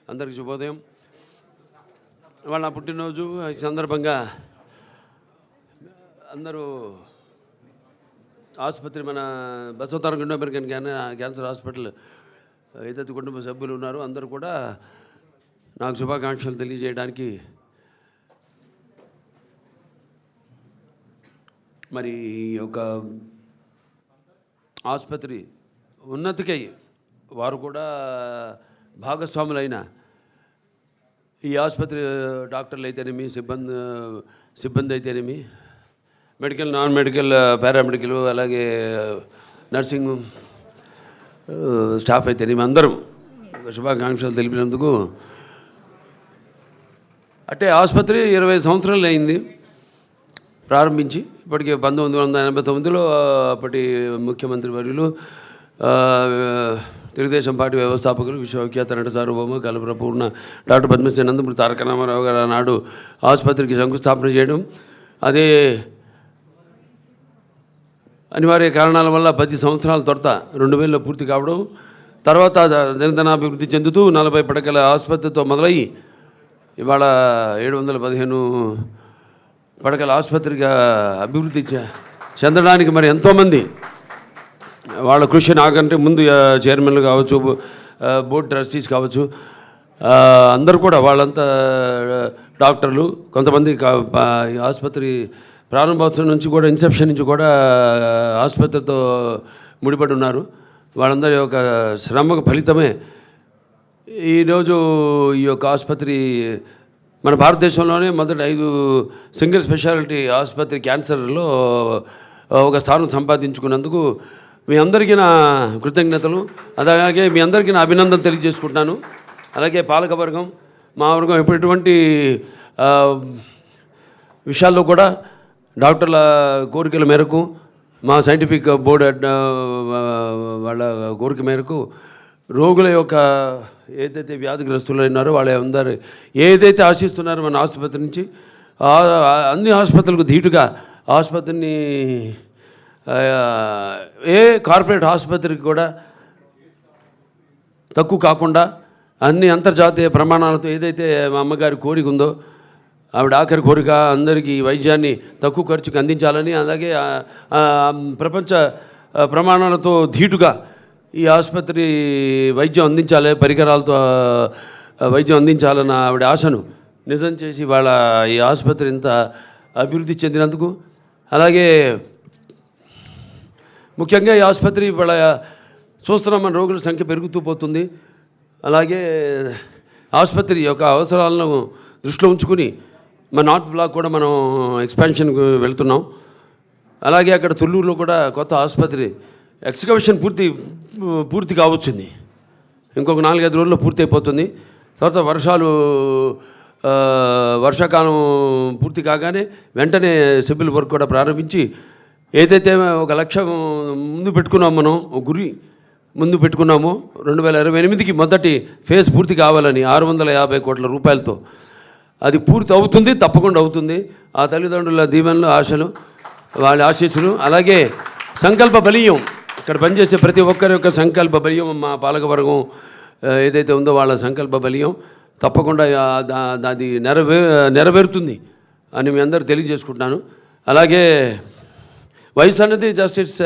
అందరికీ శుభోదయం. వాళ్ళ పుట్టినరోజు ఈ సందర్భంగా అందరూ ఆసుపత్రి మన బసవతారం గుండె అమెరికన్ క్యాన్సర్ హాస్పిటల్ ఏదైతే కుటుంబ సభ్యులు ఉన్నారో అందరూ కూడా నాకు శుభాకాంక్షలు తెలియజేయడానికి మరి ఒక ఆసుపత్రి ఉన్నతికై వారు కూడా భాగస్వాములైన ఈ ఆసుపత్రి డాక్టర్లు అయితేనేమి సిబ్బంది అయితేనేమి మెడికల్ నాన్ మెడికల్ పారామెడికల్ అలాగే నర్సింగ్ స్టాఫ్ అయితేనేమి అందరం శుభాకాంక్షలు తెలిపినందుకు. అంటే ఆసుపత్రి 20 సంవత్సరాలు అయింది ప్రారంభించి. ఇప్పటికే 1989లో అప్పటి ముఖ్యమంత్రి వర్యులు తెలుగుదేశం పార్టీ వ్యవస్థాపకులు విశ్వవిఖ్యాత నట సార్వభౌమ కలప్రపూర్ణ డాక్టర్ పద్మశ్రీ నందమూరి తారక రామారావు గారు నాడు ఆసుపత్రికి శంకుస్థాపన చేయడం, అదే అనివార్య కారణాల వల్ల 10 సంవత్సరాల తర్వాత 2000లో పూర్తి కావడం, తర్వాత దినదినాభివృద్ధి చెందుతూ 40 పడకల ఆసుపత్రితో మొదలయ్యి ఇవాళ 715 పడకల ఆసుపత్రిగా అభివృద్ధి చెందడానికి మరి ఎంతోమంది వాళ్ళ కృషి నాకంటే ముందు చైర్మన్లు కావచ్చు, బోర్డు ట్రస్టీస్ కావచ్చు, అందరూ కూడా వాళ్ళంతా డాక్టర్లు, కొంతమంది ఆసుపత్రి ప్రారంభోత్సవం నుంచి కూడా ఇన్సెప్షన్ నుంచి కూడా ఆసుపత్రితో ముడిపడి ఉన్నారు. వాళ్ళందరి యొక్క శ్రమకు ఫలితమే ఈరోజు ఈ యొక్క ఆసుపత్రి మన భారతదేశంలోనే మొదటి 5 సింగిల్ స్పెషాలిటీ ఆసుపత్రి క్యాన్సర్లో ఒక స్థానం సంపాదించుకున్నందుకు మీ అందరికీ నా కృతజ్ఞతలు. అలాగే మీ అందరికీ నా అభినందనలు తెలియజేసుకుంటున్నాను. అలాగే పాలకవర్గం, మా వర్గం ఎటువంటి విషయాల్లో కూడా డాక్టర్ల కోరికల మేరకు, మా సైంటిఫిక్ బోర్డు వాళ్ళ కోరిక మేరకు రోగుల యొక్క ఏదైతే వ్యాధిగ్రస్తులు ఉన్నారో వాళ్ళ అందరూ ఏదైతే ఆశిస్తున్నారో మన ఆసుపత్రి నుంచి అన్ని ఆసుపత్రులకు ధీటుగా ఆసుపత్రిని ఏ కార్పొరేట్ ఆసుపత్రికి కూడా తక్కువ కాకుండా అన్ని అంతర్జాతీయ ప్రమాణాలతో ఏదైతే మా అమ్మగారి కోరిక ఉందో, ఆవిడ ఆఖరి కోరిక అందరికీ వైద్యాన్ని తక్కువ ఖర్చుకు అందించాలని, అలాగే ప్రపంచ ప్రమాణాలతో ధీటుగా ఈ ఆసుపత్రి వైద్యం అందించాలి, పరికరాలతో వైద్యం అందించాలన్న ఆవిడ ఆశను నిజం చేసి వాళ్ళ ఈ ఆసుపత్రి ఇంత అభివృద్ధి చెందినందుకు, అలాగే ముఖ్యంగా ఈ ఆసుపత్రి వాళ్ళ చూస్తున్నాం మన రోగుల సంఖ్య పెరుగుతూ పోతుంది. అలాగే ఆసుపత్రి యొక్క అవసరాలను దృష్టిలో ఉంచుకుని మన నార్త్ బ్లాక్ కూడా మనం ఎక్స్పాన్షన్కి వెళ్తున్నాం. అలాగే అక్కడ తుళ్ళూరులో కూడా కొత్త ఆసుపత్రి ఎక్స్కవేషన్ పూర్తి కావచ్చుంది. ఇంకొక 4-5 రోజుల్లో పూర్తి అయిపోతుంది. తర్వాత వర్షాకాలం పూర్తి కాగానే వెంటనే సివిల్ వర్క్ కూడా ప్రారంభించి ఏదైతే ఒక లక్ష్యం ముందు పెట్టుకున్నాము, మనం ఒక గురి ముందు పెట్టుకున్నామో 2028కి మొదటి ఫేజ్ పూర్తి కావాలని 650 కోట్ల రూపాయలతో అది పూర్తి అవుతుంది, తప్పకుండా అవుతుంది. ఆ తల్లిదండ్రుల దీవెనలు, ఆశలు, వాళ్ళ ఆశీస్సులు, అలాగే సంకల్ప బలీయం, ఇక్కడ పనిచేసే ప్రతి ఒక్కరి యొక్క సంకల్ప బలీయం, మా పాలకవర్గం ఏదైతే ఉందో వాళ్ళ సంకల్ప బలీయం తప్పకుండా అది నెరవేరుతుంది అని మీ అందరూ తెలియజేసుకుంటున్నాను. అలాగే వయసు అన్నది జస్ట్ ఇట్స్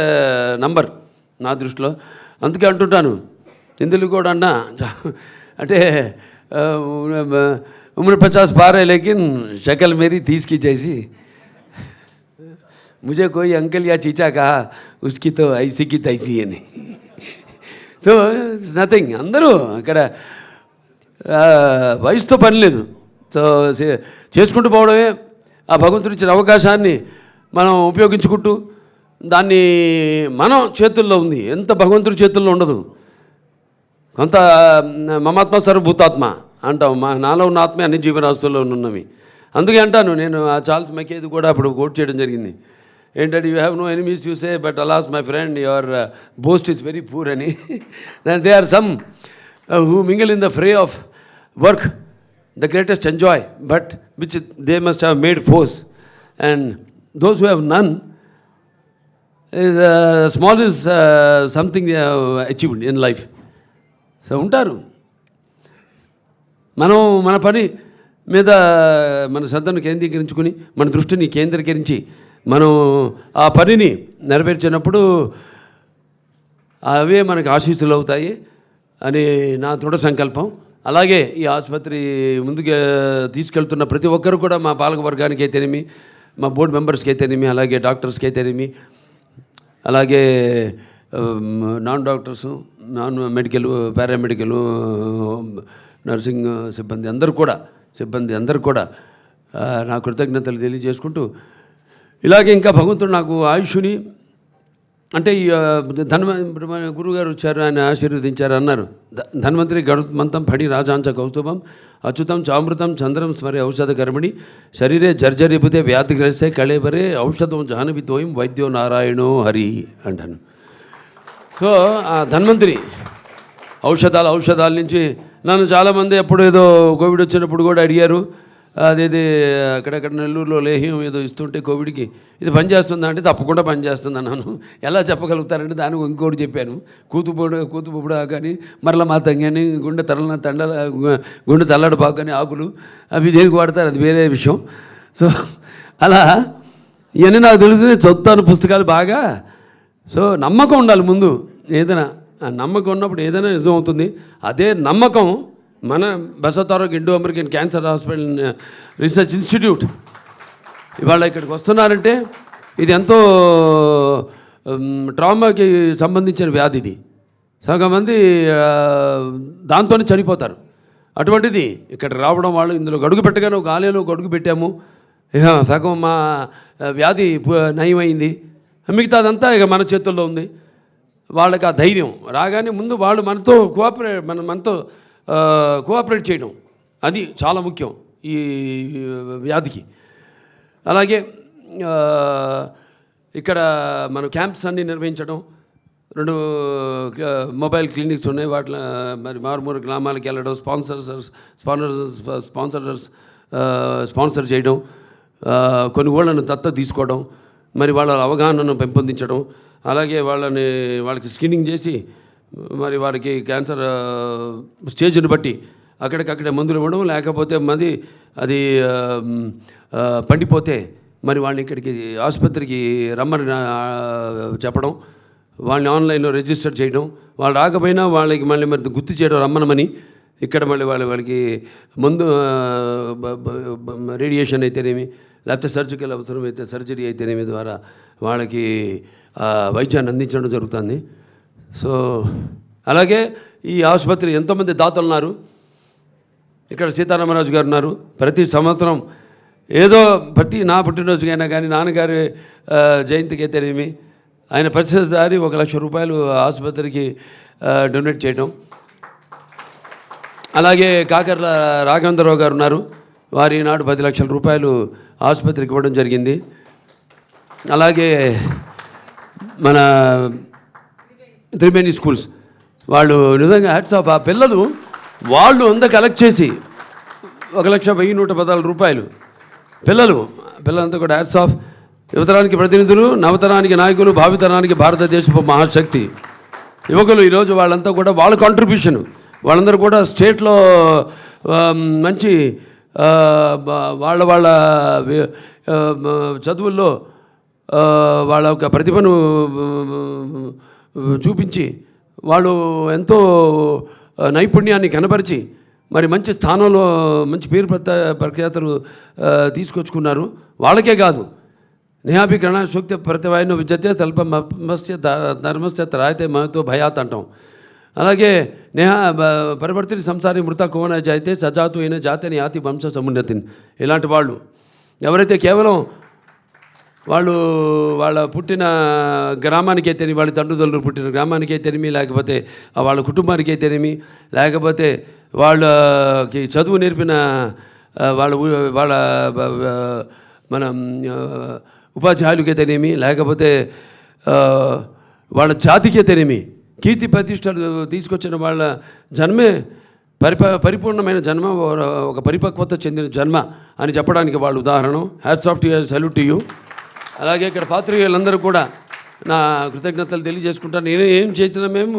నంబర్ నా దృష్టిలో. అందుకే అంటుంటాను, ఇందులో కూడా అన్నా అంటే उम्र 50 पार है लेकिन शक्ल मेरी 30 की जैसी, मुझे कोई अंकल या चीचा कहा उसकी तो ऐसी की तैसी है नहीं. సో నథింగ్, అందరూ అక్కడ వయసుతో పని లేదు. సో చేసుకుంటూ పోవడమే, ఆ భగవంతుడు ఇచ్చిన అవకాశాన్ని మనం ఉపయోగించుకుంటూ దాన్ని మనం చేతుల్లో ఉంది, ఎంత భగవంతుడి చేతుల్లో ఉండదు. కొంత మమాత్మ సర్వభూతాత్మ అంటాం, నాలో ఉన్న ఆత్మే అన్ని జీవరాశుల్లో ఉన్నవి. అందుకే అంటాను నేను, ఆ చార్ల్స్ మెకేది కూడా అప్పుడు కోట్ చేయడం జరిగింది. ఏంటంటే you have no enemies you say but alas my friend your boast is very poor అని. They are some who mingle in the fray of work the greatest enjoy but which they must have made foes, and those who have none is small is something they have achieved in life. So ఉంటారు. మనం మన పని మీద మన శ్రద్ధను కేంద్రీకరించుకుని మన దృష్టిని కేంద్రీకరించి మనం ఆ పనిని నెరవేర్చినప్పుడు అవే మనకు ఆశీస్సులు అవుతాయి అని నా దృఢ సంకల్పం. అలాగే ఈ ఆసుపత్రి ముందుకు తీసుకెళ్తున్న ప్రతి ఒక్కరు కూడా మా పాలక వర్గానికి అయితేనేమి, మా బోర్డు మెంబర్స్కి అయితేనేమి, అలాగే డాక్టర్స్కి అయితేనేమి, అలాగే non doctors, non medical, paramedical, nursing సిబ్బంది అందరూ కూడా నా కృతజ్ఞతలు తెలియజేసుకుంటూ, ఇలాగే ఇంకా భగవంతుడు నాకు ఆయుష్ని అంటే గురువుగారు వచ్చారు, ఆయన ఆశీర్వదించారు అన్నారు. ధన్వంతరి గరుత్మంతం ఫణి రాజాంచ కౌస్తుభం అచ్యుతం చామృతం చంద్రం స్మరే ఔషధ కర్మణి శరీరే జర్జరిపుతే వ్యాధిగ్రస్తే కళేబరే ఔషధం జాహ్నవితోయం వైద్యో నారాయణో హరి అంటాను. సో ఆ ధన్వంతరి ఔషధాల నుంచి నన్ను చాలామంది ఎప్పుడు ఏదో కోవిడ్ వచ్చినప్పుడు కూడా అడిగారు, అదేది అక్కడక్కడ నెల్లూరులో లేహ్యం ఏదో ఇస్తుంటే కోవిడ్కి ఇది పనిచేస్తుందా అంటే తప్పకుండా పనిచేస్తుంది అన్నాను. ఎలా చెప్పగలుగుతారంటే దానికి ఇంకోటి చెప్పాను, కూతుపుబుడా కానీ మరల మాతం కానీ గుండె తల్లడపాకు కానీ ఆకులు అవి దేనికి వాడతారు, అది వేరే విషయం. సో అలా ఇవన్నీ నాకు తెలిసి చదువుతాను పుస్తకాలు బాగా. సో నమ్మకం ఉండాలి ముందు, ఏదైనా నమ్మకం ఉన్నప్పుడు ఏదైనా నిజం అవుతుంది. అదే నమ్మకం మన Basavatarak Indo American cancer hospital research institute ఇవాళ ఇక్కడికి వస్తున్నారంటే ఇది ఎంతో ట్రామాకి సంబంధించిన వ్యాధి. ఇది సగం మంది దాంతోనే చనిపోతారు. అటువంటిది ఇక్కడికి రావడం, వాళ్ళు ఇందులో గడుగు పెట్టగానే ఒక ఆలయంలో గడుగు పెట్టాము, ఇక సగం మా వ్యాధి నయమైంది, మిగతాదంతా ఇక మన చేతుల్లో ఉంది. వాళ్ళకి ఆ ధైర్యం రాగానే ముందు వాళ్ళు మనతో కోఆపరేట్ చేయడం, అది చాలా ముఖ్యం ఈ వ్యాధికి. అలాగే ఇక్కడ మనం క్యాంప్స్ అన్నీ నిర్వహించడం, 2 మొబైల్ క్లినిక్స్ ఉన్నాయి, వాటిలో మరి మారుమూల గ్రామాలకు వెళ్ళడం, స్పాన్సర్ చేయడం, కొన్ని ఊళ్ళను దత్తత తీసుకోవడం, మరి వాళ్ళ అవగాహనను పెంపొందించడం, అలాగే వాళ్ళకి స్క్రీనింగ్ చేసి మరి వారికి క్యాన్సర్ స్టేజ్ని బట్టి అక్కడికక్కడే మందులు ఇవ్వడం, లేకపోతే అది పండిపోతే మరి వాళ్ళని ఇక్కడికి ఆసుపత్రికి రమ్మని చెప్పడం, వాళ్ళని ఆన్లైన్లో రిజిస్టర్ చేయడం, వాళ్ళు రాకపోయినా వాళ్ళకి మళ్ళీ మరి గుర్తు చేయడం రమ్మనమని. ఇక్కడ మళ్ళీ వాళ్ళకి ముందు రేడియేషన్ అయితేనేమి, లేకపోతే సర్జికల్ అవసరమైతే సర్జరీ అయితేనేమి ద్వారా వాళ్ళకి వైద్యాన్ని అందించడం జరుగుతుంది. సో అలాగే ఈ ఆసుపత్రి ఎంతోమంది దాతలు ఉన్నారు. ఇక్కడ సీతారామరాజు గారు ఉన్నారు. ప్రతి సంవత్సరం ఏదో నా పుట్టినరోజుకైనా కానీ, నాన్నగారి జయంతికి అయితేనేమి, ఆయన ప్రతిసారి 1 లక్ష రూపాయలు ఆసుపత్రికి డొనేట్ చేయడం. అలాగే కాకర్ల రాఘవేంద్రరావు గారు ఉన్నారు. వారి నాడు 10 లక్షల రూపాయలు ఆసుపత్రికి ఇవ్వడం జరిగింది. అలాగే మన త్రివేణి స్కూల్స్ వాళ్ళు నిజంగా హ్యాట్స్ ఆఫ్. ఆ పిల్లలు వాళ్ళు అంతా కలెక్ట్ చేసి 1,10,114 రూపాయలు పిల్లలంతా కూడా హ్యాట్స్ ఆఫ్. యువతరానికి ప్రతినిధులు, నవతరానికి నాయకులు, భావితరానికి భారతదేశపు మహాశక్తి యువకులు. ఈరోజు వాళ్ళంతా కూడా వాళ్ళ కాంట్రిబ్యూషన్, వాళ్ళందరూ కూడా స్టేట్లో మంచి వాళ్ళ చదువుల్లో వాళ్ళ యొక్క ప్రతిభను చూపించి వాళ్ళు ఎంతో నైపుణ్యాన్ని కనపరిచి మరి మంచి స్థానంలో మంచి పేరు ప్రఖ్యాతలు తీసుకొచ్చుకున్నారు. వాళ్ళకే కాదు, నేహాభికరణ సూక్తి ప్రతివాయన విద్యతే స్వల్పమస్య ధర్మస్య త్రాయతే మహతో భయాత్ అంటాం. అలాగే పరివర్తిని సంసారి మృత కోన జాయితే సజాతు అయిన జాతిని యాతి వంశ సమున్నతిని. ఇలాంటి వాళ్ళు ఎవరైతే కేవలం వాళ్ళ పుట్టిన గ్రామానికి అయితేనేమి, వాళ్ళ తండ్రులు పుట్టిన గ్రామానికి అయితేనేమి, లేకపోతే వాళ్ళ కుటుంబానికి అయితేనేమి, లేకపోతే వాళ్ళకి చదువు నేర్పిన వాళ్ళ మన ఉపాధ్యాయులకి అయితేనేమి, లేకపోతే వాళ్ళ జాతికి అయితేనేమి కీర్తి ప్రతిష్టలు తీసుకొచ్చిన వాళ్ళ జన్మే పరిపూర్ణమైన జన్మ, ఒక పరిపక్వత చెందిన జన్మ అని చెప్పడానికి వాళ్ళు ఉదాహరణ. Hats off to you, salute to you. అలాగే ఇక్కడ పాత్రికేయులందరూ కూడా నా కృతజ్ఞతలు తెలియజేసుకుంటాను. నేను ఏం చేసినా మేము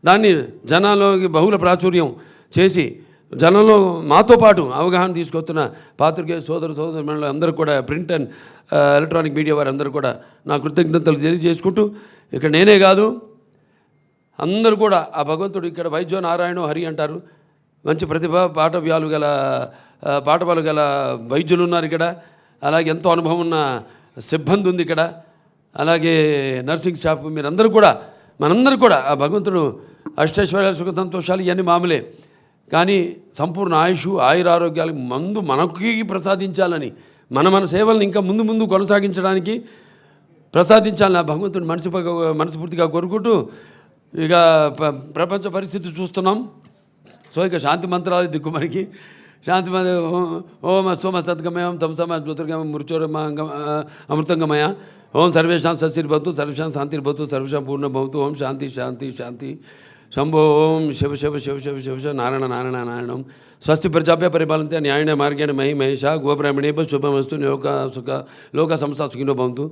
దాన్ని జనాల్లోకి బహుళ ప్రాచుర్యం చేసి జనంలో మాతో పాటు అవగాహన తీసుకొస్తున్న పాత్రికేయ సోదరులు అందరూ కూడా ప్రింట్ అండ్ ఎలక్ట్రానిక్ మీడియా వారందరూ కూడా నా కృతజ్ఞతలు తెలియజేసుకుంటూ ఇక్కడ నేనే కాదు అందరూ కూడా ఆ భగవంతుడు ఇక్కడ వైద్యో నారాయణ హరి అంటారు. మంచి ప్రతిభ పాఠవాలు గల వైద్యులు ఉన్నారు ఇక్కడ. అలాగే ఎంతో అనుభవం ఉన్న సిబ్బంది ఉంది ఇక్కడ. అలాగే నర్సింగ్ స్టాఫ్ మీరందరూ కూడా మనందరూ కూడా ఆ భగవంతుడు అష్టైశ్వర్యాలు సుఖ సంతోషాలు ఇవన్నీ మామూలే, కానీ సంపూర్ణ ఆయురారోగ్యాలు మనకి ప్రసాదించాలని మన సేవలను ఇంకా ముందు కొనసాగించడానికి ప్రసాదించాలని ఆ భగవంతుని మనస్ఫూర్తిగా కోరుకుంటూ ఇక ప్రపంచ పరిస్థితి చూస్తున్నాం. సో ఇక శాంతి మంత్రాలు దిక్కు మనకి శాంతి ఓం సోమ సద్గమయం తమసమ జ్యోతిర్గమ మృత్యోరమ అమృతంగమయ ఓం సర్వేషాం సశిర్భవతు సర్వేషాం శాంతిర్భవతు సర్వేషాం పూర్ణభవతు ఓం శాంతి శాంతి శాంతి శంభో ఓం శివ శివ శివ శివ శివ శివ నారాయణ నారాయణ నారాయణం స్వస్తి ప్రజాభ్య పరిపాలంతే న్యాయణ మార్గేణ మహి మహేష గోబ్రాహ్మణేభ శుభమస్తు లోక సంస్థ సుఖినో భవంతు.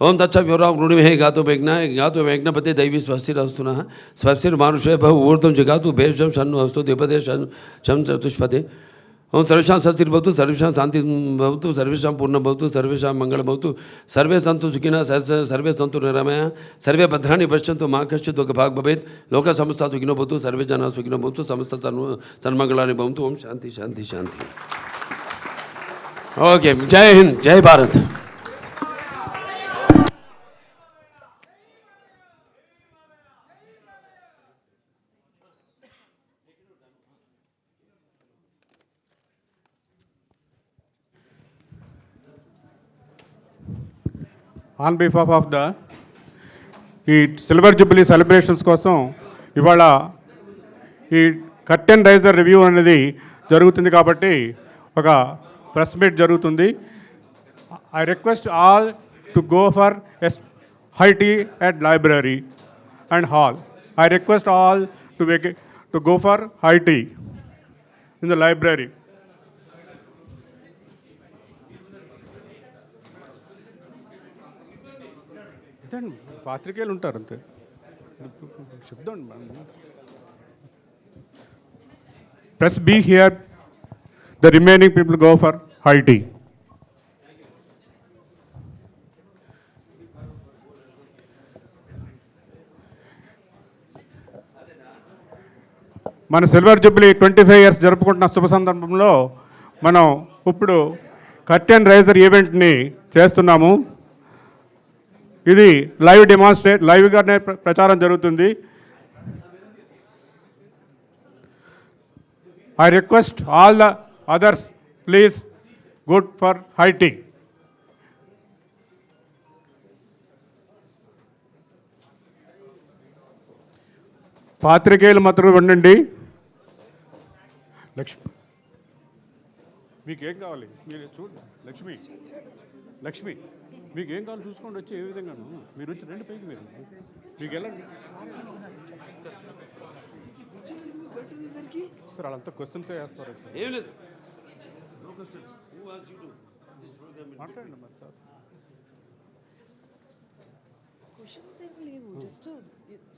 ఓం తచ్చ వివరాం రుణిమే గాతో వైజ్ఞపతే దైవీ స్వస్తిరస్తున స్వస్తిర్మానుషే భవ ఊర్ధ్వం జగాతు భేషం షన్ను అస్తు ద్విపదే షం చతుష్పదే. ఓం సర్వేషాం సస్తిర్భవతు సర్వేషాం శాంతి భవతు సర్వేషాం పూర్ణభవతు సర్వేషాం మంగళభవతు సర్వే సంతు సుఖినః సర్వే సంతు నిరామయః సర్వే భద్రాణి పశ్యంతు మా కశ్చిత్ దుఃఖభాగ్ భవేత్ లోక సమస్త సుఖినో భవతు సర్వే జనాః సుఖినో భవంతు సమస్త సన్మంగళాని భవంతు. ఓం శాంతి శాంతి శాంతి. ఓకే, జై హింద్, జై Bharat. On behalf of the ఈ సిల్వర్ జూబ్లీ సెలబ్రేషన్స్ కోసం ఇవాళ ఈ కర్టెన్ రైజర్ రివ్యూ అనేది జరుగుతుంది కాబట్టి ఒక ప్రెస్ మీట్ జరుగుతుంది. I request all to go for high tea at library and hall. I request all to go for high tea in the library. పాత్రికేయులు ఉంటారు అంతే చెప్దాం. Press be here, the remaining people go for high tea. మన silver jubilee 25 years జరుపుకుంటున్న శుభ సందర్భంలో మనం ఇప్పుడు కర్టెన్ రైజర్ ఈవెంట్ని చేస్తున్నాము. ఇది లైవ్గానే ప్రచారం జరుగుతుంది. I request all the others please good for high tea. పాత్రికేయులు మాత్రం ఉండండి. లక్ష్మి, మీకేం కావాలి? మీరు చూడండి. లక్ష్మి మీకు ఏం కావాలి చూసుకోండి. వచ్చి ఏ విధంగాను మీరు వచ్చి రెండు పైకి మీకు వెళ్ళండి సార్. వాళ్ళంతా క్వశ్చన్సే వేస్తారు సార్. ఏం లేదు, మాట్లాడండి మరి సార్.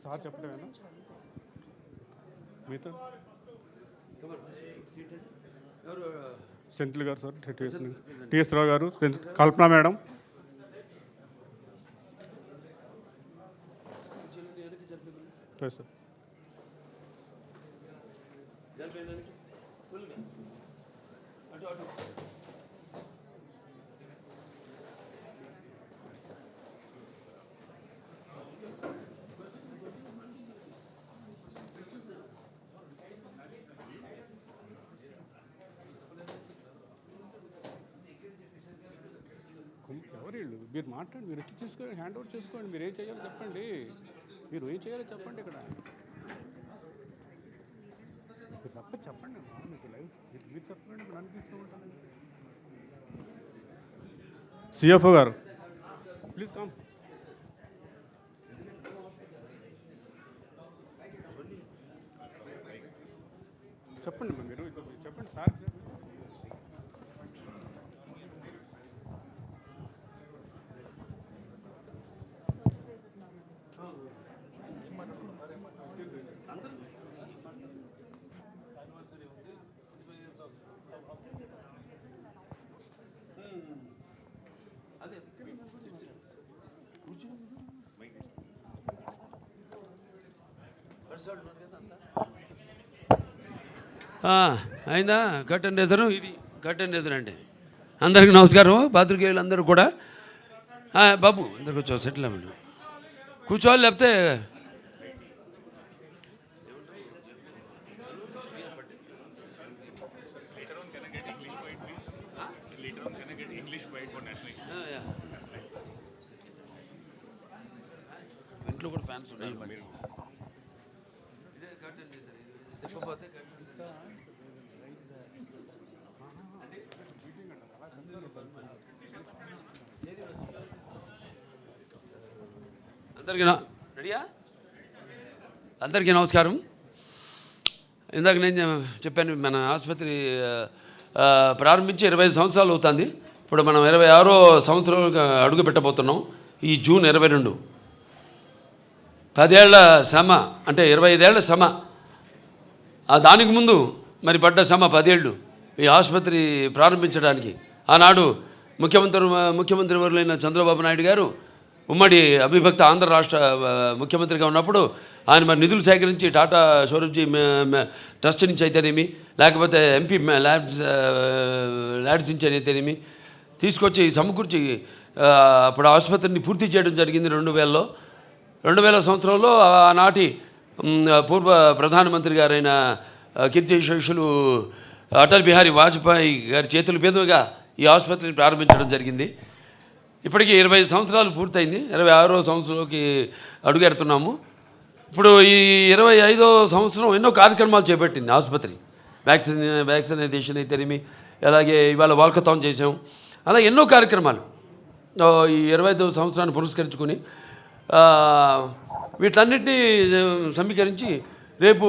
సార్ చెప్పడమేనా మీతో? సెంట్రల్ గారు సార్, టిఎస్ రావు గారు, కల్పన మేడం. సార్ ఎవరు వీళ్ళు? మీరు మాట్లాడండి, మీరు వచ్చి తీసుకోండి, హ్యాండ్ ఓవర్ చేసుకోండి. మీరు ఏం చేయాలో చెప్పండి. మీరు ఏం చేయాలో చెప్పండి. ఇక్కడ తప్ప చెప్పండి. మీకు లైవ్ మీరు చెప్పండి, నన్ను తీసుకుంటాను. సిఎఫ్ఓ గారు ప్లీజ్ కమ్. చెప్పండి మీరు చెప్పండి సార్. అయిందా కర్టెన్ రేజరు? ఇది కర్టెన్ రేజర్ అండి. అందరికీ నమస్కారం. పాత్రికేయులు అందరూ కూడా బాబు అందరు కూర్చో, సెటిల్ అవ్వండి, కూర్చోవాలి, లేకపోతే ఇంట్లో కూడా ఫ్యాన్స్ ఉన్నాయి. అందరికీ నమస్కారం. ఇందాక నేను చెప్పాను, మన ఆసుపత్రి ప్రారంభించి 25 సంవత్సరాలు అవుతుంది. ఇప్పుడు మనం 26వ సంవత్సరంలో అడుగు పెట్టబోతున్నాం. ఈ జూన్ 22 10 ఏళ్ల శ్రమ, అంటే 25 ఏళ్ల శ్రమ. దానికి ముందు మరి పడ్డ శ్రమ 10 ఏళ్ళు ఈ ఆసుపత్రి ప్రారంభించడానికి. ఆనాడు ముఖ్యమంత్రి వర్యులైన చంద్రబాబు నాయుడు గారు ఉమ్మడి అవిభక్త ఆంధ్ర రాష్ట్ర ముఖ్యమంత్రిగా ఉన్నప్పుడు ఆయన మరి నిధులు సేకరించి టాటా సౌరభ్జీ ట్రస్ట్ నుంచి అయితేనేమి, లేకపోతే ఎంపీ ల్యాడ్స్ నుంచి అయితేనేమి తీసుకొచ్చి సమకూర్చి అప్పుడు ఆసుపత్రిని పూర్తి చేయడం జరిగింది 2000లో. 2000 సంవత్సరంలో ఆనాటి పూర్వ ప్రధానమంత్రి గారైన కీర్తిశేషులు అటల్ బిహారీ వాజ్పేయి గారి చేతుల మీదుగా ఈ ఆసుపత్రిని ప్రారంభించడం జరిగింది. ఇప్పటికీ 25 సంవత్సరాలు పూర్తయింది. 26వ సంవత్సరంలోకి అడుగెడుతున్నాము. ఇప్పుడు ఈ 25వ సంవత్సరం ఎన్నో కార్యక్రమాలు చేపట్టింది ఆసుపత్రి. వ్యాక్సినేషన్ అయితేనేమి, అలాగే ఇవాళ వాల్కథాన్ చేసాం, అలా ఎన్నో కార్యక్రమాలు ఈ 25వ సంవత్సరాన్ని పురస్కరించుకొని వీటన్నిటినీ సమీకరించి రేపు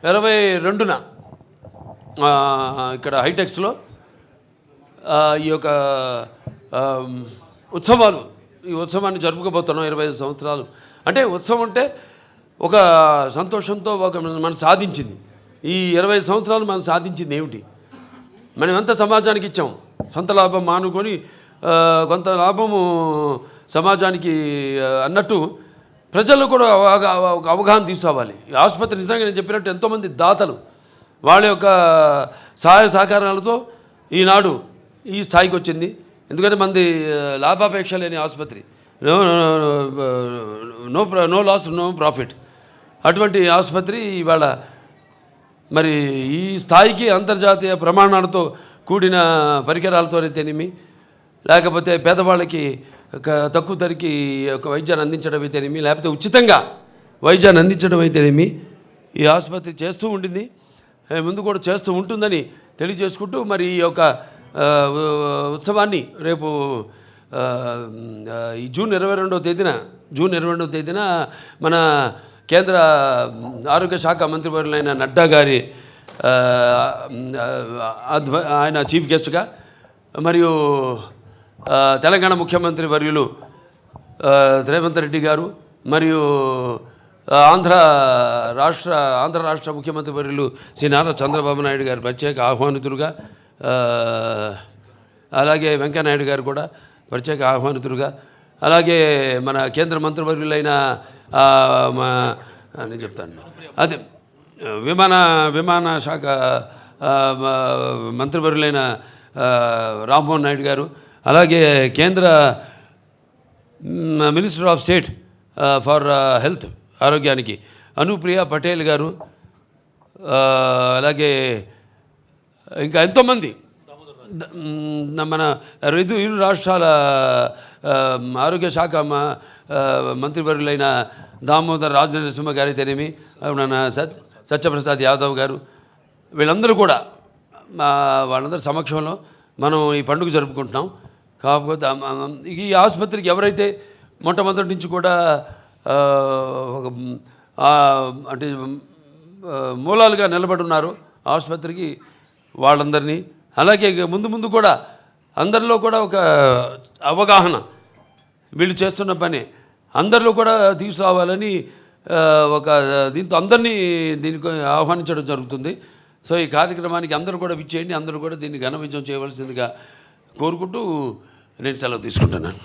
22న ఇక్కడ హైటెక్స్లో ఈ యొక్క ఈ ఉత్సవాన్ని జరుపుకోబోతున్నాం. 25 సంవత్సరాలు అంటే ఉత్సవం అంటే ఒక సంతోషంతో మనం సాధించింది. ఈ 25 సంవత్సరాలు మనం సాధించింది ఏమిటి? మనం ఎంత సమాజానికి ఇచ్చాం? సొంత లాభం మానుకొని కొంత లాభము సమాజానికి అన్నట్టు ప్రజల్లో కూడా ఒక అవగాహన తీసుకోవాలి. ఈ ఆసుపత్రి నిజంగా నేను చెప్పినట్టు ఎంతోమంది దాతలు వాళ్ళ యొక్క సహాయ సహకారాలతో ఈనాడు ఈ స్థాయికి వచ్చింది. ఎందుకంటే మనది లాభాపేక్ష లేని ఆసుపత్రి, నో లాస్ నో ప్రాఫిట్. అటువంటి ఆసుపత్రి ఇవాళ మరి ఈ స్థాయికి అంతర్జాతీయ ప్రమాణాలతో కూడిన పరికరాలతోనైతేనేమి, లేకపోతే పేదవాళ్ళకి తక్కువ ధరకి ఒక వైద్యాన్ని అందించడం అయితేనేమి, లేకపోతే ఉచితంగా వైద్యాన్ని అందించడం అయితేనేమి ఈ ఆసుపత్రి చేస్తూ ఉండింది, ముందు కూడా చేస్తూ ఉంటుందని తెలియజేసుకుంటూ మరి ఈ యొక్క ఉత్సవాన్ని రేపు ఈ జూన్ 22వ తేదీన మన కేంద్ర ఆరోగ్య శాఖ మంత్రివర్యులైన నడ్డా గారి ఆయన చీఫ్ గెస్ట్గా, మరియు తెలంగాణ ముఖ్యమంత్రి వర్యులు రేవంత్ రెడ్డి గారు, మరియు ఆంధ్ర రాష్ట్ర ముఖ్యమంత్రి వర్యులు శ్రీ నారా చంద్రబాబు నాయుడు గారు ప్రత్యేక ఆహ్వానితులుగా, అలాగే వెంకయ్యనాయుడు గారు కూడా ప్రత్యేక ఆహ్వానితులుగా, అలాగే మన కేంద్ర మంత్రివర్యులైన నేను చెప్తాను అదే విమాన శాఖ మంత్రివర్యులైన రామ్మోహన్ నాయుడు గారు, అలాగే కేంద్ర minister of state for health ఆరోగ్యానికి అనుప్రియ పటేల్ గారు, అలాగే ఇంకా ఎంతోమంది మన ఇరు రాష్ట్రాల ఆరోగ్య శాఖ మంత్రివర్యులైన దామోదర్ రాజనరసింహ గారు అయితేనేమి, మన సత్యప్రసాద్ యాదవ్ గారు, వీళ్ళందరూ కూడా వాళ్ళందరి సమక్షంలో మనం ఈ పండుగ జరుపుకుంటున్నాం. కాకపోతే ఈ ఆసుపత్రికి ఎవరైతే మొట్టమొదటి నుంచి కూడా ఒక అంటే మూలాలుగా నిలబడి ఉన్నారు ఆసుపత్రికి, వాళ్ళందరినీ, అలాగే ముందు కూడా అందరిలో కూడా ఒక అవగాహన వీళ్ళు చేస్తున్న పని అందరిలో కూడా తీసుకురావాలని ఒక దీంతో అందరినీ దీనికి ఆహ్వానించడం జరుగుతుంది. సో ఈ కార్యక్రమానికి అందరూ కూడా విచ్చేయండి, అందరూ కూడా దీన్ని ఘన విజయం చేయవలసిందిగా కోరుకుంటూ నేను సెలవు తీసుకుంటున్నాను.